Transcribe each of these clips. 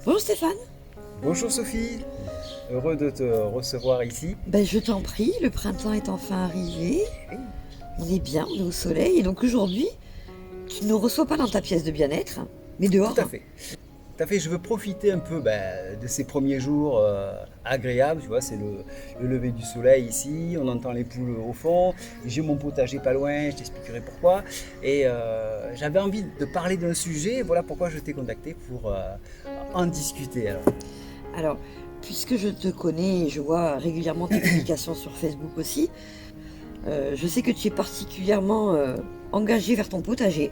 Bonjour Stéphane. Bonjour Sophie, heureux de te recevoir ici. Je t'en prie, le printemps est enfin arrivé. Oui, On est bien, on est au soleil. Et donc aujourd'hui, tu ne nous reçois pas dans ta pièce de bien-être, mais tout à dehors. fait. Tout à fait, je veux profiter un peu de ces premiers jours agréables, tu vois, c'est le lever du soleil ici, on entend les poules au fond, j'ai mon potager pas loin, je t'expliquerai pourquoi. Et j'avais envie de parler d'un sujet, voilà pourquoi je t'ai contacté pour en discuter alors. Alors, puisque je te connais et je vois régulièrement tes publications sur Facebook aussi, je sais que tu es particulièrement engagé vers ton potager.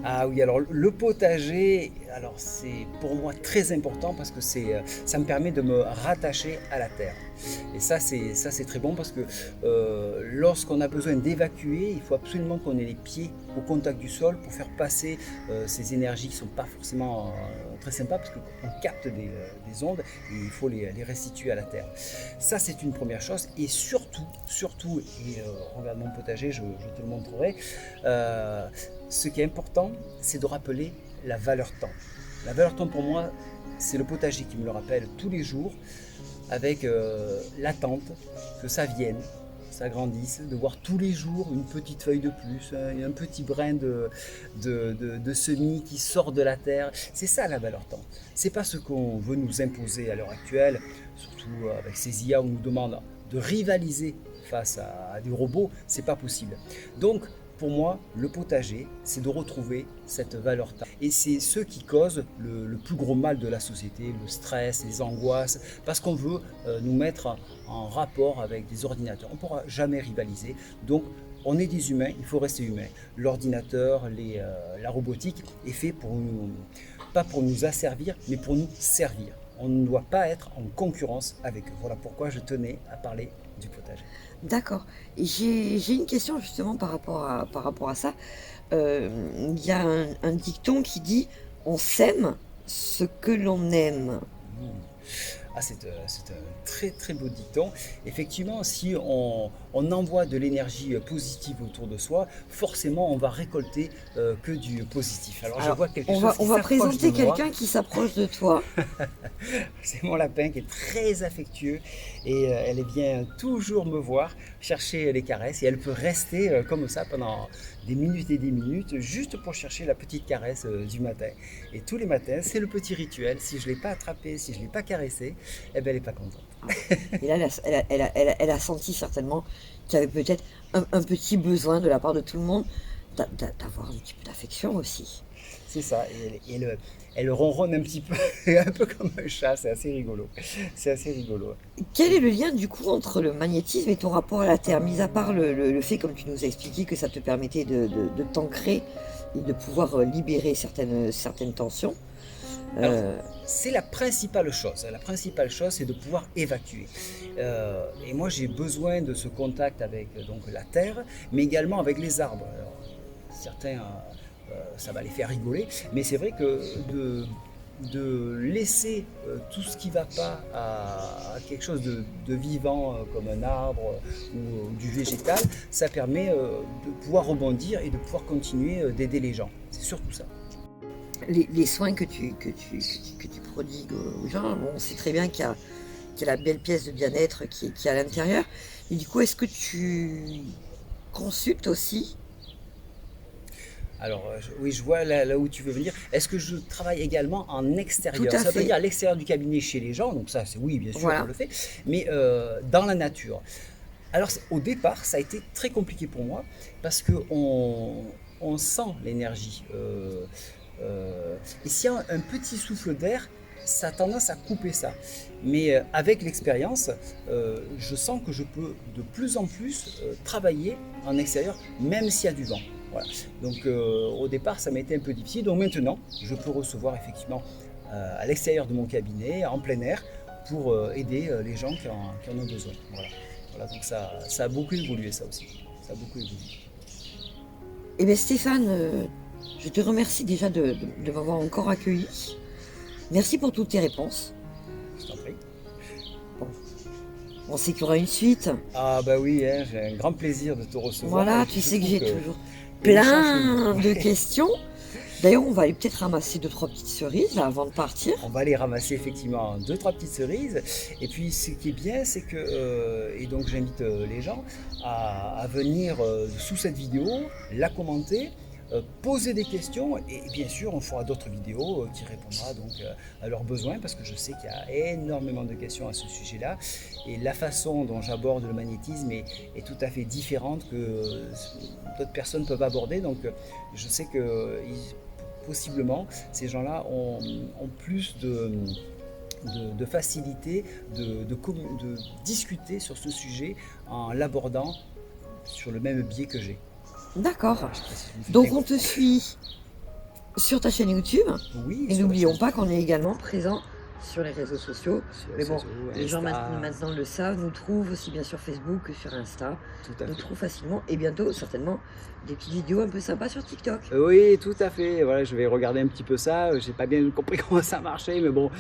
Ah oui, alors le potager, alors c'est pour moi très important parce que ça me permet de me rattacher à la terre. Et ça c'est très bon parce que lorsqu'on a besoin d'évacuer, il faut absolument qu'on ait les pieds au contact du sol pour faire passer ces énergies qui ne sont pas forcément très sympas parce qu'on capte des ondes et il faut les restituer à la terre. Ça c'est une première chose et surtout, et regarde mon potager, je te le montrerai. Ce qui est important, c'est de rappeler la valeur temps. La valeur temps pour moi, c'est le potager qui me le rappelle tous les jours, avec l'attente que ça vienne, ça grandisse, de voir tous les jours une petite feuille de plus, un petit brin de semis qui sort de la terre. C'est ça la valeur temps. C'est pas ce qu'on veut nous imposer à l'heure actuelle, surtout avec ces IA où on nous demande de rivaliser face à des robots, c'est pas possible. Donc pour moi, le potager, c'est de retrouver cette valeur temps. Et c'est ce qui cause le plus gros mal de la société, le stress, les angoisses, parce qu'on veut nous mettre en rapport avec des ordinateurs. On ne pourra jamais rivaliser. Donc, on est des humains, il faut rester humain. L'ordinateur, la robotique est fait pour nous, pas pour nous asservir, mais pour nous servir. On ne doit pas être en concurrence avec eux. Voilà pourquoi je tenais à parler du potager. D'accord. Et j'ai une question justement par rapport à ça. Il y a un dicton qui dit on sème ce que l'on aime. Ah, c'est un très très beau dicton. Effectivement, si on envoie de l'énergie positive autour de soi, forcément on va récolter que du positif. Alors je Alors, vois quelque chose on qui va s'approche de présenter moi. quelqu'un qui s'approche de toi. C'est mon lapin qui est très affectueux et elle vient toujours me voir chercher les caresses et elle peut rester comme ça pendant des minutes et des minutes juste pour chercher la petite caresse du matin. Et tous les matins, c'est le petit rituel. Si je ne l'ai pas attrapée, si je ne l'ai pas caressée, eh ben, elle n'est pas contente. Et là, elle a senti certainement qu'il y avait peut-être un petit besoin de la part de tout le monde d'avoir un petit peu d'affection aussi. C'est ça, elle ronronne un petit peu, un peu comme un chat, c'est assez rigolo. C'est assez rigolo. Quel est le lien du coup entre le magnétisme et ton rapport à la Terre, mis à part le fait, comme tu nous as expliqué, que ça te permettait de t'ancrer et de pouvoir libérer certaines tensions. Alors, Euh, c'est la principale chose. La principale chose, c'est de pouvoir évacuer. Et moi, j'ai besoin de ce contact avec donc, la terre, mais également avec les arbres. Alors, certains, ça va les faire rigoler, mais c'est vrai que de laisser tout ce qui ne va pas à quelque chose de vivant comme un arbre ou du végétal, ça permet de pouvoir rebondir et de pouvoir continuer d'aider les gens. C'est surtout ça. les soins que tu prodigues aux gens, bon, on sait très bien qu'il y a la belle pièce de bien-être qui est à l'intérieur. Et du coup, est-ce que tu consultes aussi? Alors, oui, je vois là où tu veux venir. Est-ce que je travaille également en Tout extérieur? à Ça veut fait. dire à l'extérieur du cabinet chez les gens, donc ça, c'est oui, bien sûr, je Voilà. le fais, mais dans la nature. Alors, au départ, ça a été très compliqué pour moi parce on sent l'énergie. Et s'il y a un petit souffle d'air, ça a tendance à couper ça. Mais avec l'expérience, je sens que je peux de plus en plus travailler en extérieur, même s'il y a du vent. Voilà. Donc au départ, ça m'a été un peu difficile. Donc maintenant, je peux recevoir effectivement à l'extérieur de mon cabinet, en plein air, pour aider les gens qui en ont besoin. Voilà. Voilà, donc ça a beaucoup évolué, ça aussi. Ça a beaucoup évolué. Eh bien Stéphane, je te remercie déjà de m'avoir encore accueilli. Merci pour toutes tes réponses. Je t'en prie. Bon, on sait qu'il y aura une suite. Ah bah oui, hein, j'ai un grand plaisir de te recevoir. Et Voilà, puis tu je sais que trouve j'ai que toujours l'échange que plein de questions. D'ailleurs, on va aller peut-être ramasser 2-3 petites cerises là, avant de partir. On va aller ramasser effectivement deux, trois petites cerises. Et puis ce qui est bien, c'est que, et donc j'invite les gens à venir sous cette vidéo, la commenter, poser des questions et bien sûr on fera d'autres vidéos qui répondra donc à leurs besoins parce que je sais qu'il y a énormément de questions à ce sujet-là et la façon dont j'aborde le magnétisme est tout à fait différente que d'autres personnes peuvent aborder donc je sais que possiblement ces gens-là ont plus de facilité de discuter sur ce sujet en l'abordant sur le même biais que j'ai. D'accord. Voilà, je sais pas si je me fais Donc très on te suit sur ta chaîne YouTube. Oui, Et sur la n'oublions chaîne pas qu'on est également présent sur les réseaux sociaux. sur les Mais bon, réseaux, les gens Insta, maintenant le savent, nous trouvent aussi bien sur Facebook que sur Insta. tout à Nous fait. trouvent facilement et bientôt certainement des petites vidéos un peu sympas sur TikTok. Oui, tout à fait. Voilà, je vais regarder un petit peu ça. J'ai pas bien compris comment ça marchait, mais bon,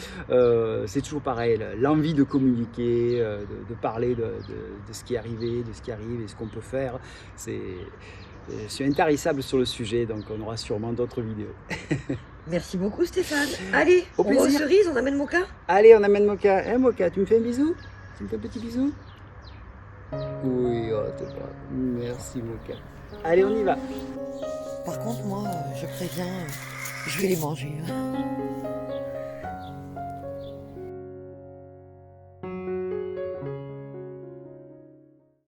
c'est toujours pareil. L'envie de communiquer, de parler de ce qui est arrivé, de ce qui arrive et ce qu'on peut faire. Je suis intarissable sur le sujet, donc on aura sûrement d'autres vidéos. Merci beaucoup Stéphane. Allez, Au on va aux plaisir. cerises, on amène Moka. Allez, on amène Moka. Eh Moka, tu me fais un bisou? Tu me fais un petit bisou? Oui, oh, t'es pas. Merci Moka. Allez, on y va. Par contre, moi, je préviens, je vais les manger, hein.